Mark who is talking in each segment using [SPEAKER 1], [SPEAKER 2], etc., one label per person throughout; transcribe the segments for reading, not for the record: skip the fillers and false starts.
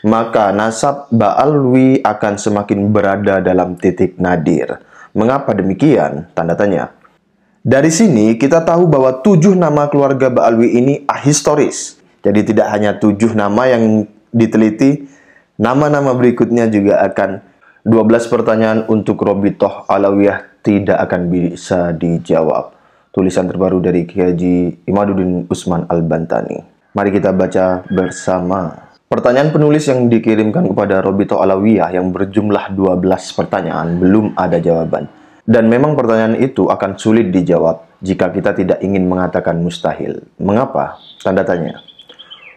[SPEAKER 1] maka nasab Ba'alwi akan semakin berada dalam titik nadir. Mengapa demikian? Tanda tanya. Dari sini kita tahu bahwa 7 nama keluarga Ba'alwi ini ahistoris. Jadi tidak hanya 7 nama yang diteliti, nama-nama berikutnya juga akan 12 pertanyaan untuk Robitoh Alawiyah tidak akan bisa dijawab. Tulisan terbaru dari Kiai Haji Imaduddin Usman Al-Bantani. Mari kita baca bersama. Pertanyaan penulis yang dikirimkan kepada Robitoh Alawiyah yang berjumlah 12 pertanyaan belum ada jawaban. Dan memang pertanyaan itu akan sulit dijawab jika kita tidak ingin mengatakan mustahil. Mengapa? Tanda tanya.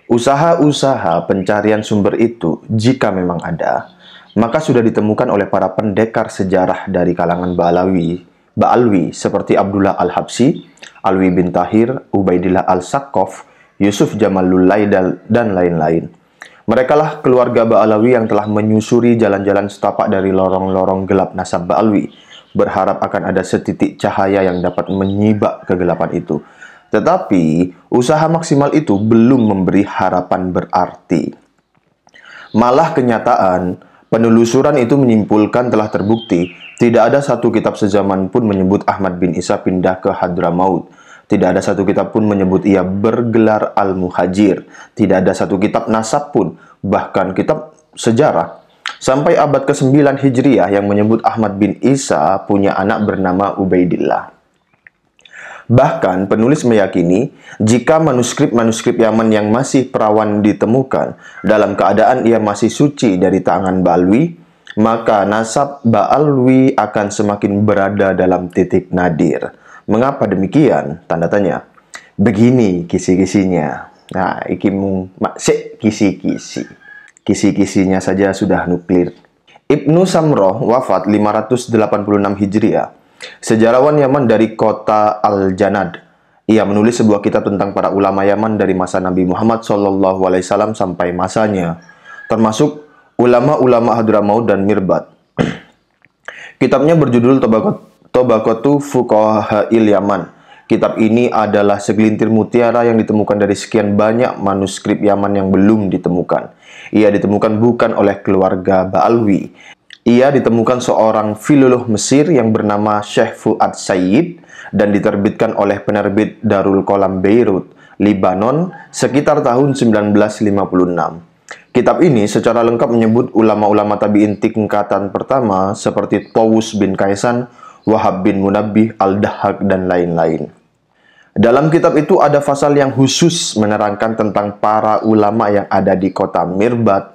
[SPEAKER 1] Usaha-usaha pencarian sumber itu, jika memang ada, maka sudah ditemukan oleh para pendekar sejarah dari kalangan Ba'alwi seperti Abdullah Al-Habsi, Alwi bin Tahir, Ubaidillah Al-Saqqaf, Yusuf Jamalul Laidal, dan lain-lain. Merekalah keluarga Ba'alawi yang telah menyusuri jalan-jalan setapak dari lorong-lorong gelap nasab Ba'alwi, berharap akan ada setitik cahaya yang dapat menyibak kegelapan itu. Tetapi, usaha maksimal itu belum memberi harapan berarti. Malah kenyataan, penelusuran itu menyimpulkan telah terbukti tidak ada satu kitab sezaman pun menyebut Ahmad bin Isa pindah ke Hadramaut. Tidak ada satu kitab pun menyebut ia bergelar Al-Muhajir. Tidak ada satu kitab nasab pun, bahkan kitab sejarah, sampai abad ke-9 Hijriah yang menyebut Ahmad bin Isa punya anak bernama Ubaidillah. Bahkan penulis meyakini jika manuskrip-manuskrip Yaman yang masih perawan ditemukan dalam keadaan ia masih suci dari tangan Ba'alwi, maka nasab Ba'alwi akan semakin berada dalam titik nadir. Mengapa demikian? Tanda tanya. Begini kisi-kisinya. Nah, iki maksik kisi-kisi. Kisi-kisinya saja sudah nuklir. Ibnu Samroh wafat 586 Hijriah. Sejarawan Yaman dari kota Al-Janad. Ia menulis sebuah kitab tentang para ulama Yaman dari masa Nabi Muhammad SAW sampai masanya, termasuk ulama-ulama Hadramaut dan Mirbat. Kitabnya berjudul Tabaqatu Fuqaha'il Yaman. Kitab ini adalah segelintir mutiara yang ditemukan dari sekian banyak manuskrip Yaman yang belum ditemukan. Ia ditemukan bukan oleh keluarga Ba'alwi. Ia ditemukan seorang filolog Mesir yang bernama Syekh Fuad Sayyid dan diterbitkan oleh penerbit Darul Qalam Beirut, Libanon sekitar tahun 1956. Kitab ini secara lengkap menyebut ulama-ulama tabi'in tingkatan pertama seperti Tawus bin Kaisan, Wahab bin Munabbih, Al-Dahhak, dan lain-lain. Dalam kitab itu ada pasal yang khusus menerangkan tentang para ulama yang ada di kota Mirbat,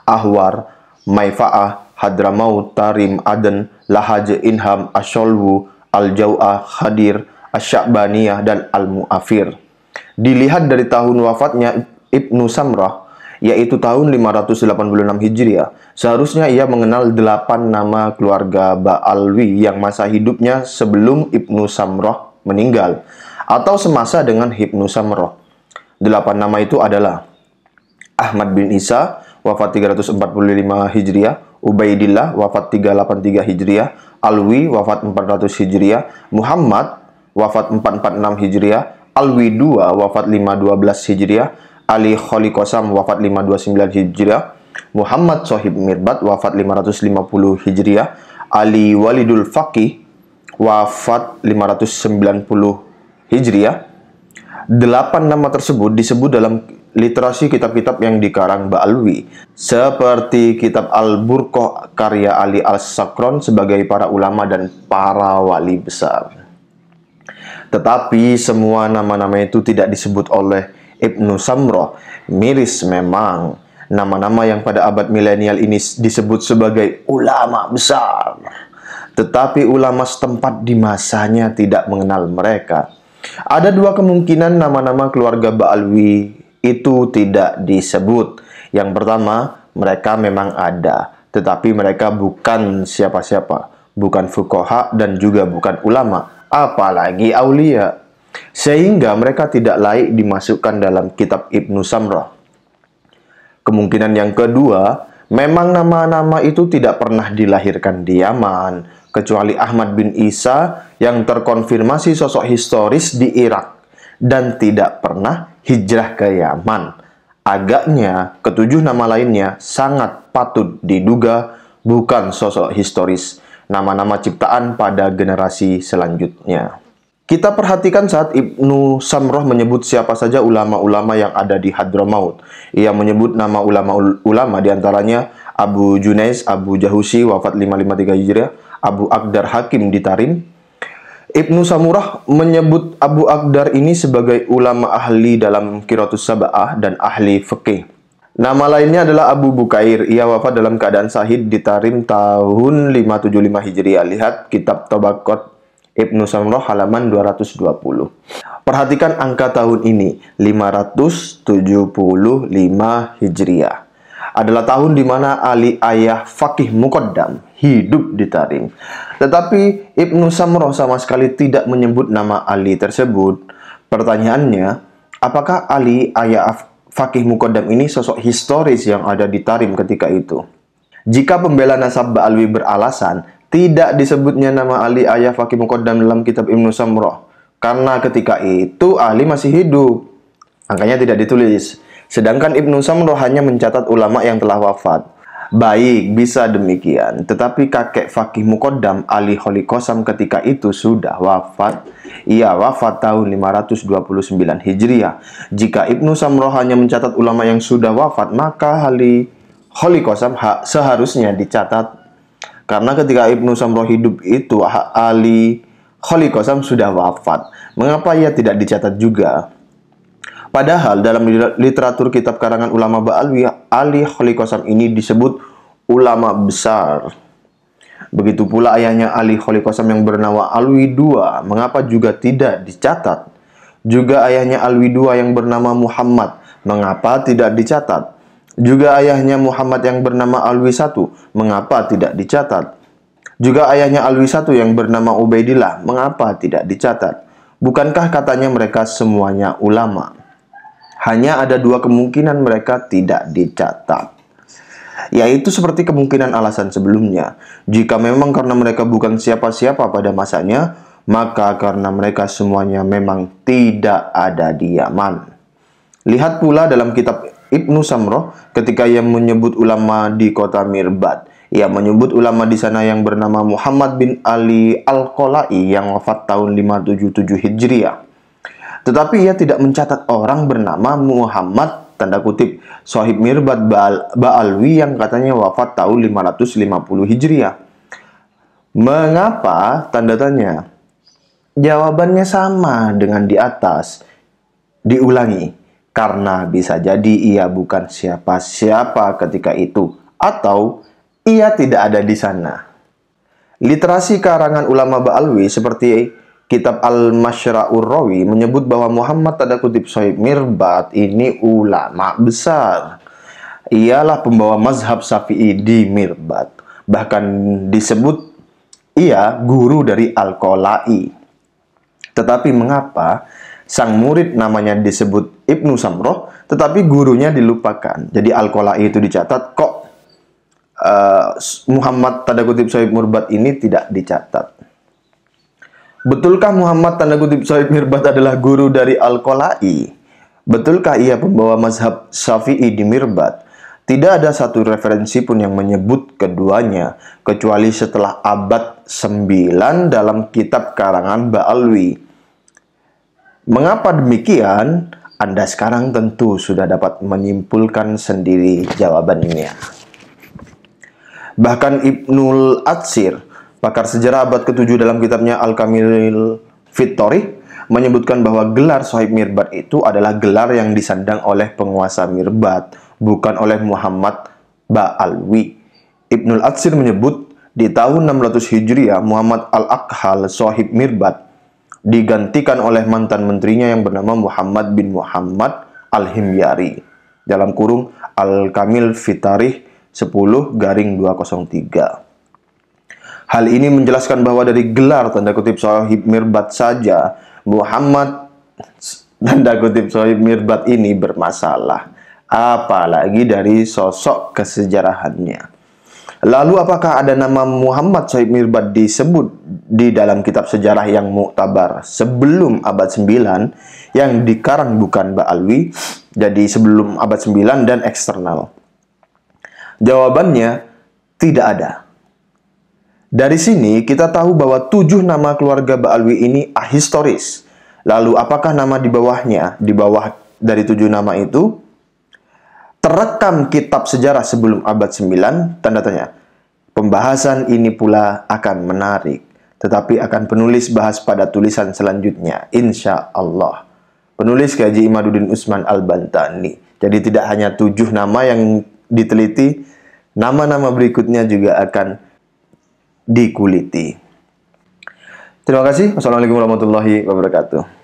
[SPEAKER 1] Ahwar, Maifa'ah, Hadramaut, Tarim, Aden, Lahaj, Inham, Asholwu, Al-Jau'ah, Khadir, Asy-Sya'baniyah, dan Al-Mu'afir. Dilihat dari tahun wafatnya Ibnu Samrah, yaitu tahun 586 Hijriah, seharusnya ia mengenal 8 nama keluarga Ba'alwi yang masa hidupnya sebelum Ibnu Samrah meninggal, atau semasa dengan Ibnu Samrah. 8 nama itu adalah Ahmad bin Isa, wafat 345 Hijriah, Ubaidillah, wafat 383 Hijriah, Alwi, wafat 400 Hijriah, Muhammad, wafat 446 Hijriah, Alwi II, wafat 512 Hijriah, Ali Kholiqosam, wafat 529 Hijriah, Muhammad Sohib Mirbat, wafat 550 Hijriah, Ali Walidul Faqih, wafat 590 Hijriah. 8 nama tersebut disebut dalam literasi kitab-kitab yang dikarang Ba'alwi, seperti kitab Al-Burqah karya Ali Al-Sakron sebagai para ulama dan para wali besar. Tetapi semua nama-nama itu tidak disebut oleh Ibnu Samrah. Miris memang nama-nama yang pada abad milenial ini disebut sebagai ulama besar, tetapi ulama setempat di masanya tidak mengenal mereka. Ada 2 kemungkinan nama-nama keluarga Ba'alwi itu tidak disebut. Yang pertama, mereka memang ada, tetapi mereka bukan siapa-siapa, bukan fuqaha dan juga bukan ulama, apalagi aulia, sehingga mereka tidak layak dimasukkan dalam kitab Ibnu Samrah. Kemungkinan yang kedua, memang nama-nama itu tidak pernah dilahirkan di Yaman, kecuali Ahmad bin Isa yang terkonfirmasi sosok historis di Irak dan tidak pernah hijrah ke Yaman. Agaknya, ketujuh nama lainnya sangat patut diduga bukan sosok historis, nama-nama ciptaan pada generasi selanjutnya. Kita perhatikan saat Ibnu Samroh menyebut siapa saja ulama-ulama yang ada di Hadramaut. Ia menyebut nama ulama-ulama diantaranya Abu Junais, Abu Jahusi, wafat 553 Hijriah, Abu Aqdar Hakim di Tarim. Ibnu Samurah menyebut Abu Aqdar ini sebagai ulama ahli dalam Qiratus Sab'ah dan ahli fikih. Nama lainnya adalah Abu Bukair. Ia wafat dalam keadaan syahid di Tarim tahun 575 Hijriah. Lihat kitab Tabaqat Ibnu Samurah halaman 220. Perhatikan angka tahun ini, 575 Hijriah. Adalah tahun di mana Ali ayah Faqih Muqaddam hidup di Tarim. Tetapi Ibnu Samroh sama sekali tidak menyebut nama Ali tersebut. Pertanyaannya, apakah Ali ayah Faqih Muqaddam ini sosok historis yang ada di Tarim ketika itu? Jika pembela nasab Ba'alwi beralasan tidak disebutnya nama Ali ayah Faqih Muqaddam dalam kitab Ibnu Samroh, karena ketika itu Ali masih hidup, angkanya tidak ditulis. Sedangkan Ibnu Samroh hanya mencatat ulama yang telah wafat. Baik, bisa demikian. Tetapi kakek Faqih Muqaddam Ali Kholiqosam ketika itu sudah wafat. Ia wafat tahun 529 Hijriah. Jika Ibnu Samroh hanya mencatat ulama yang sudah wafat, maka Ali Kholiqosam seharusnya dicatat. Karena ketika Ibnu Samroh hidup itu, Ali Kholiqosam sudah wafat. Mengapa ia tidak dicatat juga? Padahal dalam literatur kitab karangan ulama Ba'alwi, Ali Kholiqosam ini disebut ulama besar. Begitu pula ayahnya Ali Kholiqosam yang bernama Alwi II, mengapa juga tidak dicatat? Juga ayahnya Alwi II yang bernama Muhammad, mengapa tidak dicatat? Juga ayahnya Muhammad yang bernama Alwi I, mengapa tidak dicatat? Juga ayahnya Alwi I yang bernama Ubaidillah, mengapa tidak dicatat? Bukankah katanya mereka semuanya ulama? Hanya ada dua kemungkinan mereka tidak dicatat, yaitu seperti kemungkinan alasan sebelumnya. Jika memang karena mereka bukan siapa-siapa pada masanya, maka karena mereka semuanya memang tidak ada di Yaman. Lihat pula dalam kitab Ibnu Samroh ketika ia menyebut ulama di kota Mirbad. Ia menyebut ulama di sana yang bernama Muhammad bin Ali Al-Qolai yang wafat tahun 577 Hijriah. Tetapi ia tidak mencatat orang bernama Muhammad, tanda kutip, Shahib Mirbad Ba'alwi yang katanya wafat tahun 550 Hijriah. Mengapa? Tanda tanya. Jawabannya sama dengan di atas. Diulangi, karena bisa jadi ia bukan siapa-siapa ketika itu, atau ia tidak ada di sana. Literasi karangan ulama Ba'alwi seperti kitab Al-Masyra'ur Rawi menyebut bahwa Muhammad tanda kutip Shahib Mirbad ini ulama besar. Ialah pembawa mazhab Syafi'i di Mirbad. Bahkan disebut ia guru dari Al-Qolai. Tetapi mengapa sang murid namanya disebut Ibnu Samroh, tetapi gurunya dilupakan? Jadi Al-Qolai itu dicatat, kok Muhammad tanda kutip Shahib Mirbad ini tidak dicatat? Betulkah Muhammad tanda kutip Shahib Mirbad adalah guru dari Al-Qolai? Betulkah ia pembawa mazhab Syafi'i di Mirbad? Tidak ada satu referensi pun yang menyebut keduanya, kecuali setelah abad 9 dalam kitab karangan Ba'alwi. Mengapa demikian? Anda sekarang tentu sudah dapat menyimpulkan sendiri jawabannya. Bahkan Ibnul Atsir, pakar sejarah abad ke-7 dalam kitabnya Al-Kamil fit Thorih, menyebutkan bahwa gelar Shahib Mirbad itu adalah gelar yang disandang oleh penguasa Mirbad, bukan oleh Muhammad Ba'alwi. Ibnul Atsir menyebut di tahun 600 Hijriah, Muhammad Al-Akhal Shahib Mirbad digantikan oleh mantan menterinya yang bernama Muhammad bin Muhammad Al-Himyari. Dalam kurung Al-Kamil fit Thorih 10-203. Hal ini menjelaskan bahwa dari gelar tanda kutip Shahib Mirbad saja, Muhammad tanda kutip Shahib Mirbad ini bermasalah. Apalagi dari sosok kesejarahannya. Lalu apakah ada nama Muhammad Sohib Mirbad disebut di dalam kitab sejarah yang muktabar sebelum abad 9 yang dikarang bukan Ba'alwi, jadi sebelum abad 9 dan eksternal? Jawabannya tidak ada. Dari sini kita tahu bahwa 7 nama keluarga Ba'alwi ini ahistoris. Lalu apakah nama di bawahnya, di bawah dari 7 nama itu terekam kitab sejarah sebelum abad 9? Tanda tanya. Pembahasan ini pula akan menarik, tetapi akan penulis bahas pada tulisan selanjutnya, insya Allah. Penulis Haji Imaduddin Usman Al-Bantani. Jadi tidak hanya 7 nama yang diteliti, nama-nama berikutnya juga akan dikuliti. Terima kasih. Wassalamualaikum warahmatullahi wabarakatuh.